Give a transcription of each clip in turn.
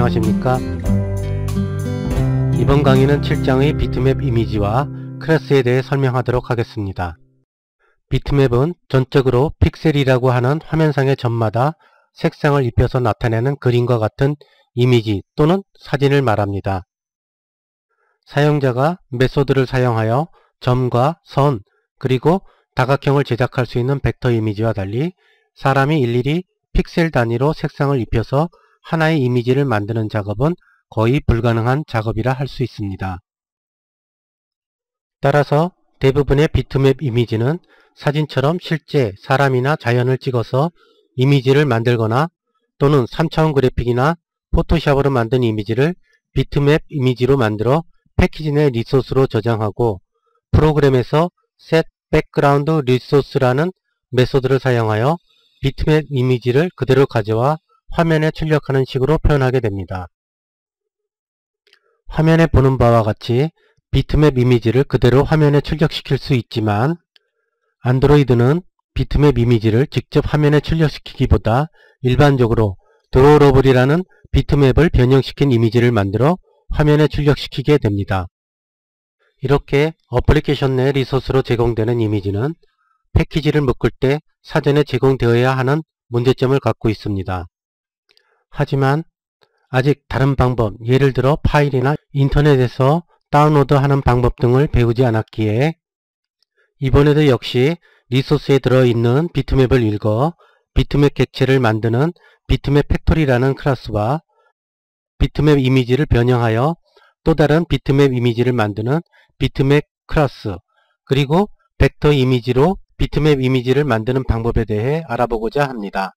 안녕하십니까. 이번 강의는 7장의 비트맵 이미지와 클래스에 대해 설명하도록 하겠습니다. 비트맵은 전적으로 픽셀이라고 하는 화면상의 점마다 색상을 입혀서 나타내는 그림과 같은 이미지 또는 사진을 말합니다. 사용자가 메소드를 사용하여 점과 선 그리고 다각형을 제작할 수 있는 벡터 이미지와 달리 사람이 일일이 픽셀 단위로 색상을 입혀서 하나의 이미지를 만드는 작업은 거의 불가능한 작업이라 할 수 있습니다. 따라서 대부분의 비트맵 이미지는 사진처럼 실제 사람이나 자연을 찍어서 이미지를 만들거나 또는 3차원 그래픽이나 포토샵으로 만든 이미지를 비트맵 이미지로 만들어 패키지 내 리소스로 저장하고 프로그램에서 set background resource라는 메소드를 사용하여 비트맵 이미지를 그대로 가져와 화면에 출력하는 식으로 표현하게 됩니다. 화면에 보는 바와 같이 비트맵 이미지를 그대로 화면에 출력시킬 수 있지만 안드로이드는 비트맵 이미지를 직접 화면에 출력시키기보다 일반적으로 드로우러블이라는 비트맵을 변형시킨 이미지를 만들어 화면에 출력시키게 됩니다. 이렇게 어플리케이션 내 리소스로 제공되는 이미지는 패키지를 묶을 때 사전에 제공되어야 하는 문제점을 갖고 있습니다. 하지만 아직 다른 방법, 예를 들어 파일이나 인터넷에서 다운로드하는 방법 등을 배우지 않았기에 이번에도 역시 리소스에 들어있는 비트맵을 읽어 비트맵 객체를 만드는 비트맵 팩토리라는 클래스와 비트맵 이미지를 변형하여 또 다른 비트맵 이미지를 만드는 비트맵 클래스 그리고 벡터 이미지로 비트맵 이미지를 만드는 방법에 대해 알아보고자 합니다.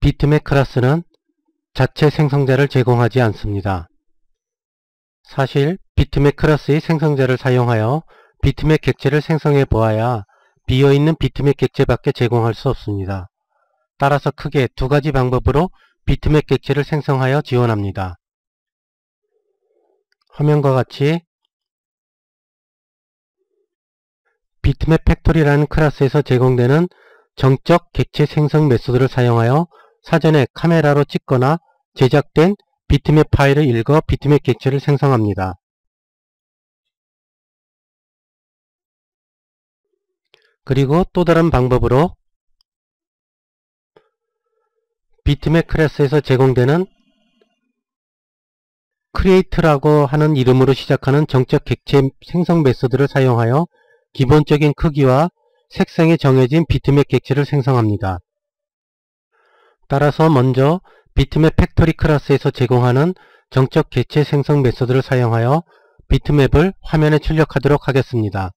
비트맵 클래스는 자체 생성자를 제공하지 않습니다. 사실 비트맵 클래스의 생성자를 사용하여 비트맵 객체를 생성해 보아야 비어있는 비트맵 객체밖에 제공할 수 없습니다. 따라서 크게 두 가지 방법으로 비트맵 객체를 생성하여 지원합니다. 화면과 같이 비트맵 팩토리라는 클래스에서 제공되는 정적 객체 생성 메소드를 사용하여 사전에 카메라로 찍거나 제작된 비트맵 파일을 읽어 비트맵 객체를 생성합니다. 그리고 또 다른 방법으로 비트맵 클래스에서 제공되는 create라고 하는 이름으로 시작하는 정적 객체 생성 메소드를 사용하여 기본적인 크기와 색상이 정해진 비트맵 객체를 생성합니다. 따라서 먼저 비트맵 팩토리 클래스에서 제공하는 정적 객체 생성 메소드를 사용하여 비트맵을 화면에 출력하도록 하겠습니다.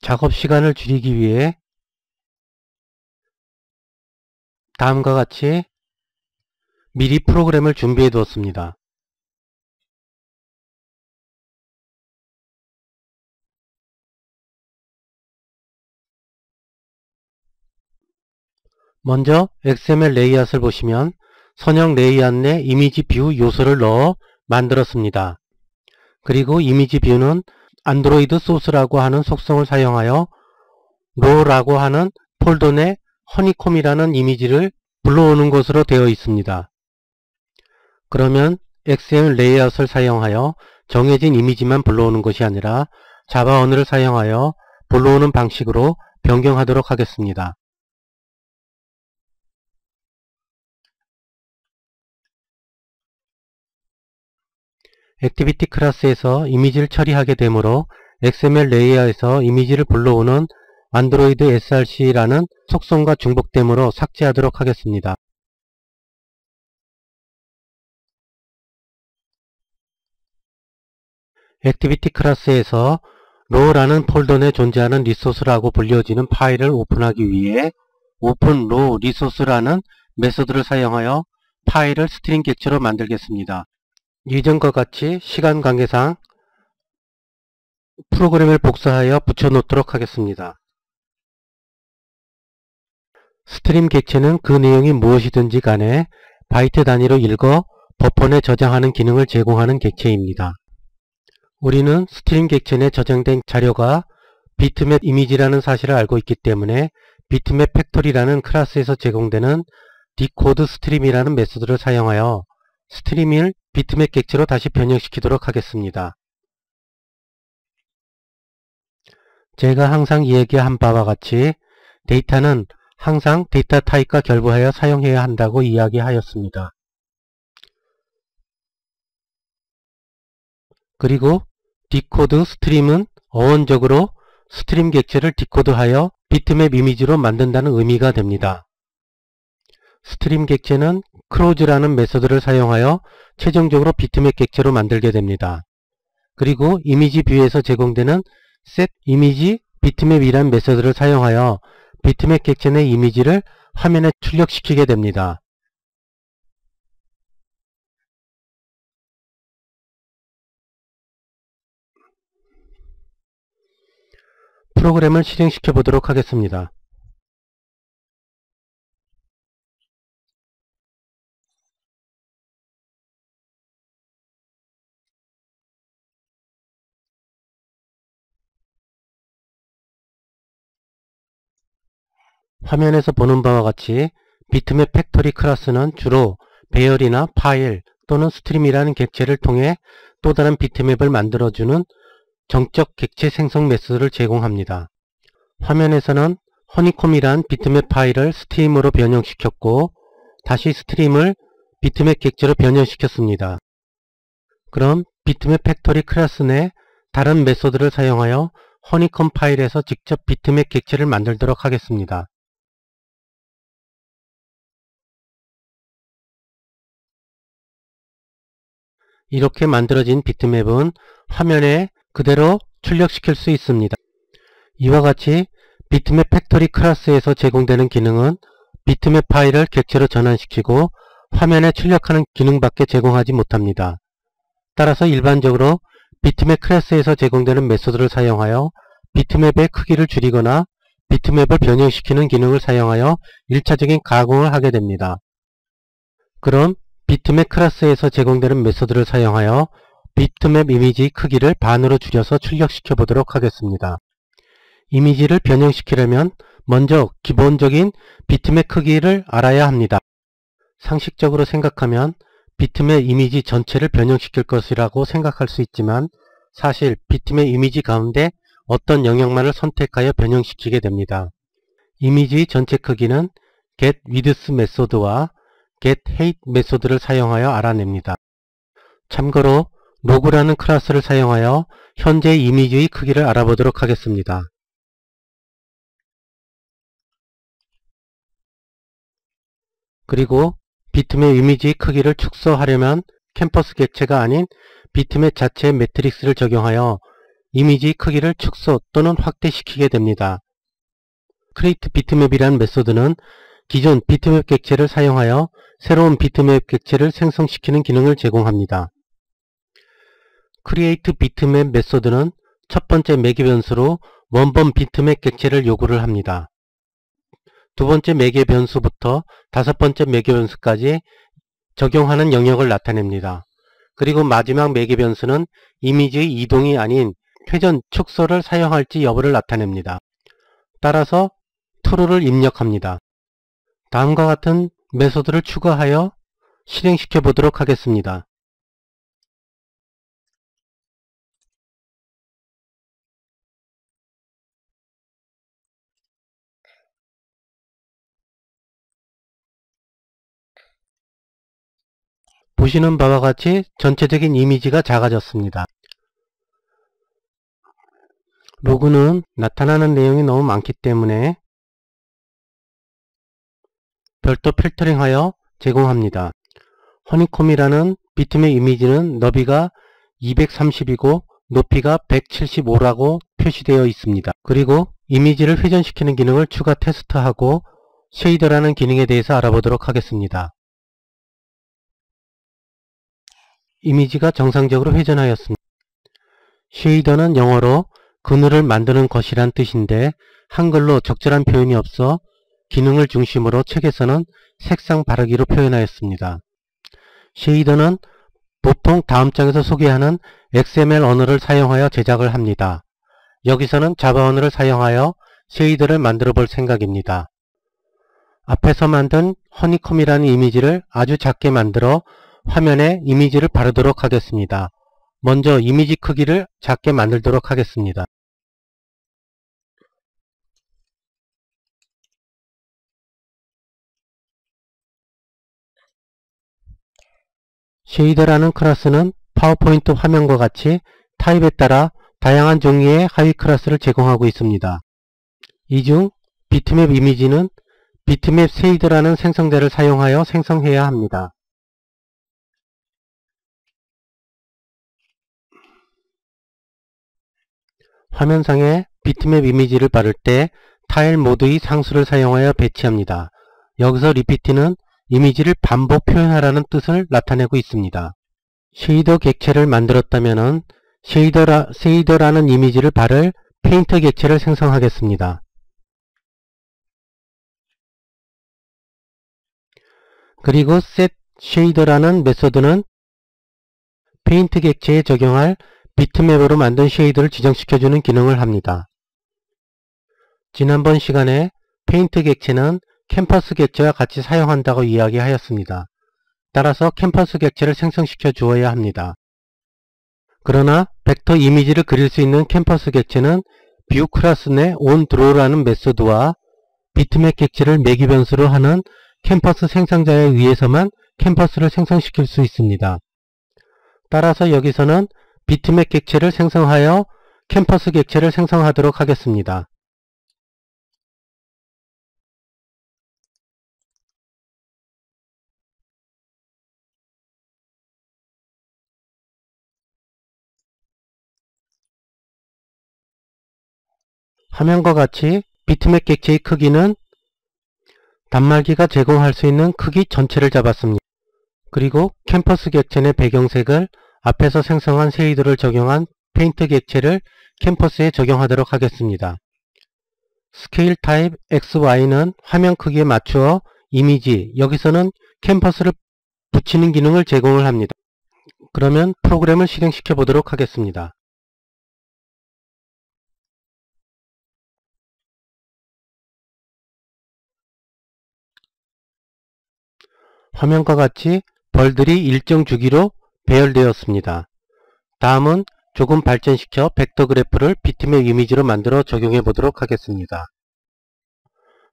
작업 시간을 줄이기 위해 다음과 같이 미리 프로그램을 준비해 두었습니다. 먼저 XML 레이아웃을 보시면 선형 레이아웃 내 이미지 뷰 요소를 넣어 만들었습니다. 그리고 이미지 뷰는 안드로이드 소스라고 하는 속성을 사용하여 로라고 하는 폴더 내 허니콤이라는 이미지를 불러오는 것으로 되어 있습니다. 그러면 XML 레이아웃을 사용하여 정해진 이미지만 불러오는 것이 아니라 자바 언어를 사용하여 불러오는 방식으로 변경하도록 하겠습니다. 액티비티 클래스에서 이미지를 처리하게 되므로 XML 레이아웃에서 이미지를 불러오는 안드로이드 src라는 속성과 중복되므로 삭제하도록 하겠습니다. 액티비티 클래스에서 row라는 폴더 내에 존재하는 리소스라고 불려지는 파일을 오픈하기 위해 open row resource라는 메소드를 사용하여 파일을 스트링 객체로 만들겠습니다. 이전과 같이 시간 관계상 프로그램을 복사하여 붙여놓도록 하겠습니다. 스트림 객체는 그 내용이 무엇이든지 간에 바이트 단위로 읽어 버퍼 내 저장하는 기능을 제공하는 객체입니다. 우리는 스트림 객체 내 저장된 자료가 비트맵 이미지라는 사실을 알고 있기 때문에 비트맵 팩토리라는 클래스에서 제공되는 디코드 스트림이라는 메소드를 사용하여 스트림을 비트맵 객체로 다시 변형시키도록 하겠습니다. 제가 항상 이야기한 바와 같이 데이터는 항상 데이터 타입과 결부하여 사용해야 한다고 이야기하였습니다. 그리고 디코드 스트림은 어원적으로 스트림 객체를 디코드하여 비트맵 이미지로 만든다는 의미가 됩니다. 스트림 객체는 close라는 메소드를 사용하여 최종적으로 비트맵 객체로 만들게 됩니다. 그리고 이미지 뷰에서 제공되는 setImage 비트맵이란 메소드를 사용하여 비트맵 객체 내 이미지를 화면에 출력시키게 됩니다. 프로그램을 실행시켜 보도록 하겠습니다. 화면에서 보는 바와 같이 비트맵 팩토리 클래스는 주로 배열이나 파일 또는 스트림이라는 객체를 통해 또 다른 비트맵을 만들어주는 정적 객체 생성 메소드를 제공합니다. 화면에서는 허니콤이란 비트맵 파일을 스트림으로 변형시켰고 다시 스트림을 비트맵 객체로 변형시켰습니다. 그럼 비트맵 팩토리 클래스 내 다른 메소드를 사용하여 허니콤 파일에서 직접 비트맵 객체를 만들도록 하겠습니다. 이렇게 만들어진 비트맵은 화면에 그대로 출력시킬 수 있습니다. 이와 같이 비트맵 팩토리 클래스에서 제공되는 기능은 비트맵 파일을 객체로 전환시키고 화면에 출력하는 기능밖에 제공하지 못합니다. 따라서 일반적으로 비트맵 클래스에서 제공되는 메소드를 사용하여 비트맵의 크기를 줄이거나 비트맵을 변형시키는 기능을 사용하여 1차적인 가공을 하게 됩니다. 그럼 비트맵 클래스에서 제공되는 메소드를 사용하여 비트맵 이미지 크기를 반으로 줄여서 출력시켜 보도록 하겠습니다. 이미지를 변형시키려면 먼저 기본적인 비트맵 크기를 알아야 합니다. 상식적으로 생각하면 비트맵 이미지 전체를 변형시킬 것이라고 생각할 수 있지만 사실 비트맵 이미지 가운데 어떤 영역만을 선택하여 변형시키게 됩니다. 이미지 전체 크기는 getWidth 메소드와 getHeight 메소드를 사용하여 알아냅니다. 참고로 로그라는 클래스를 사용하여 현재 이미지의 크기를 알아보도록 하겠습니다. 그리고 비트맵 이미지 크기를 축소하려면 캠퍼스 객체가 아닌 비트맵 자체의 매트릭스를 적용하여 이미지 크기를 축소 또는 확대시키게 됩니다. create 비트맵이라는 메소드는 기존 비트맵 객체를 사용하여 새로운 비트맵 객체를 생성시키는 기능을 제공합니다. create 비트맵 메소드는 첫 번째 매개 변수로 원본 비트맵 객체를 요구를 합니다. 두 번째 매개 변수부터 다섯 번째 매개 변수까지 적용하는 영역을 나타냅니다. 그리고 마지막 매개 변수는 이미지의 이동이 아닌 회전 축소를 사용할지 여부를 나타냅니다. 따라서 true를 입력합니다. 다음과 같은 메소드를 추가하여 실행시켜 보도록 하겠습니다. 보시는 바와 같이 전체적인 이미지가 작아졌습니다. 로그는 나타나는 내용이 너무 많기 때문에 별도 필터링하여 제공합니다. 허니콤이라는 비트맵 이미지는 너비가 230이고 높이가 175라고 표시되어 있습니다. 그리고 이미지를 회전시키는 기능을 추가 테스트하고 쉐이더라는 기능에 대해서 알아보도록 하겠습니다. 이미지가 정상적으로 회전하였습니다. 쉐이더는 영어로 그늘을 만드는 것이란 뜻인데 한글로 적절한 표현이 없어 기능을 중심으로 책에서는 색상 바르기로 표현하였습니다. 쉐이더는 보통 다음 장에서 소개하는 XML 언어를 사용하여 제작을 합니다. 여기서는 자바 언어를 사용하여 쉐이더를 만들어 볼 생각입니다. 앞에서 만든 허니콤이라는 이미지를 아주 작게 만들어 화면에 이미지를 바르도록 하겠습니다. 먼저 이미지 크기를 작게 만들도록 하겠습니다. 쉐이더라는 클래스는 파워포인트 화면과 같이 타입에 따라 다양한 종류의 하위 클래스를 제공하고 있습니다. 이 중 비트맵 이미지는 비트맵 쉐이더라는 생성대를 사용하여 생성해야 합니다. 화면상에 비트맵 이미지를 바를 때 타일 모드의 상수를 사용하여 배치합니다. 여기서 리피트는 이미지를 반복 표현하라는 뜻을 나타내고 있습니다. 쉐이더 객체를 만들었다면 쉐이더라는 이미지를 바를 페인터 객체를 생성하겠습니다. 그리고 set shader라는 메소드는 페인트 객체에 적용할 비트맵으로 만든 쉐이더를 지정시켜주는 기능을 합니다. 지난번 시간에 페인트 객체는 캔버스 객체와 같이 사용한다고 이야기하였습니다. 따라서 캔버스 객체를 생성시켜 주어야 합니다. 그러나 벡터 이미지를 그릴 수 있는 캔버스 객체는 뷰 클래스 내 onDraw라는 메소드와 비트맵 객체를 매기 변수로 하는 캔버스 생성자에 의해서만 캔버스를 생성시킬 수 있습니다. 따라서 여기서는 비트맵 객체를 생성하여 캔버스 객체를 생성하도록 하겠습니다. 화면과 같이 비트맵 객체의 크기는 단말기가 제공할 수 있는 크기 전체를 잡았습니다. 그리고 캔버스 객체 내 배경색을 앞에서 생성한 쉐이더를 적용한 페인트 객체를 캔버스에 적용하도록 하겠습니다. 스케일 타입 XY는 화면 크기에 맞추어 이미지, 여기서는 캔버스를 붙이는 기능을 제공을 합니다. 그러면 프로그램을 실행시켜 보도록 하겠습니다. 화면과 같이 벌들이 일정 주기로 배열되었습니다. 다음은 조금 발전시켜 벡터 그래프를 비트맵 이미지로 만들어 적용해 보도록 하겠습니다.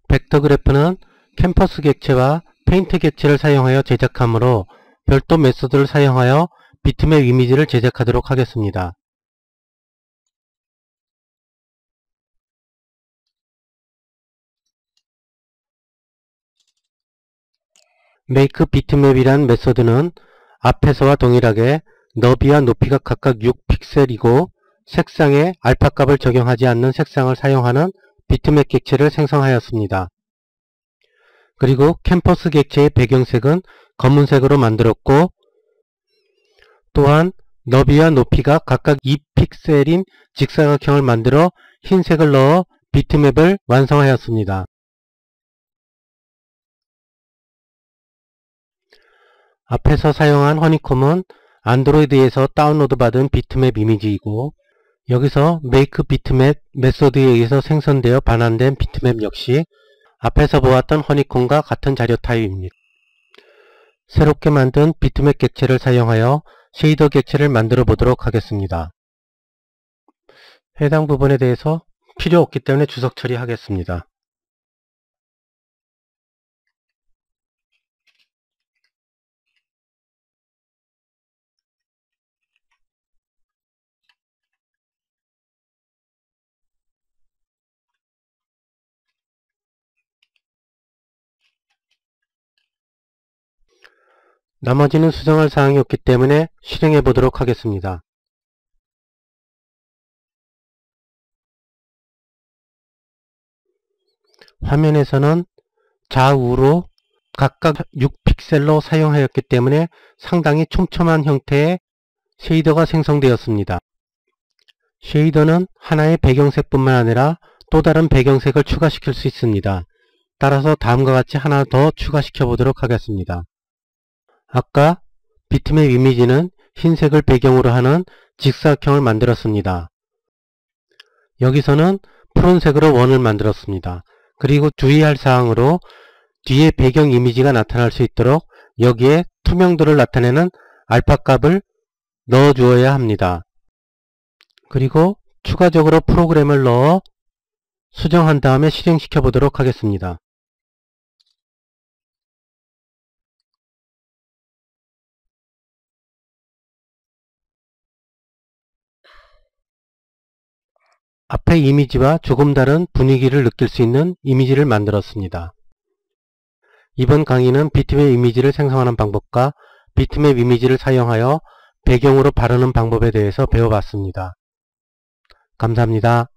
벡터 그래프는 캔버스 객체와 페인트 객체를 사용하여 제작하므로 별도 메소드를 사용하여 비트맵 이미지를 제작하도록 하겠습니다. make 비트맵이란 메소드는 앞에서와 동일하게 너비와 높이가 각각 6픽셀이고 색상에 알파 값을 적용하지 않는 색상을 사용하는 비트맵 객체를 생성하였습니다. 그리고 캔버스 객체의 배경색은 검은색으로 만들었고 또한 너비와 높이가 각각 2픽셀인 직사각형을 만들어 흰색을 넣어 비트맵을 완성하였습니다. 앞에서 사용한 허니콤은 안드로이드에서 다운로드 받은 비트맵 이미지이고 여기서 make 비트맵 메소드에 의해서 생성되어 반환된 비트맵 역시 앞에서 보았던 허니콤과 같은 자료 타입입니다. 새롭게 만든 비트맵 객체를 사용하여 쉐이더 객체를 만들어 보도록 하겠습니다. 해당 부분에 대해서 필요 없기 때문에 주석 처리하겠습니다. 나머지는 수정할 사항이 없기 때문에 실행해 보도록 하겠습니다. 화면에서는 좌우로 각각 6픽셀로 사용하였기 때문에 상당히 촘촘한 형태의 쉐이더가 생성되었습니다. 쉐이더는 하나의 배경색뿐만 아니라 또 다른 배경색을 추가시킬 수 있습니다. 따라서 다음과 같이 하나 더 추가시켜 보도록 하겠습니다. 아까 비트맵 이미지는 흰색을 배경으로 하는 직사각형을 만들었습니다. 여기서는 푸른색으로 원을 만들었습니다. 그리고 주의할 사항으로 뒤에 배경 이미지가 나타날 수 있도록 여기에 투명도를 나타내는 알파 값을 넣어 주어야 합니다. 그리고 추가적으로 프로그램을 넣어 수정한 다음에 실행시켜 보도록 하겠습니다. 앞에 이미지와 조금 다른 분위기를 느낄 수 있는 이미지를 만들었습니다. 이번 강의는 비트맵 이미지를 생성하는 방법과 비트맵 이미지를 사용하여 배경으로 바르는 방법에 대해서 배워봤습니다. 감사합니다.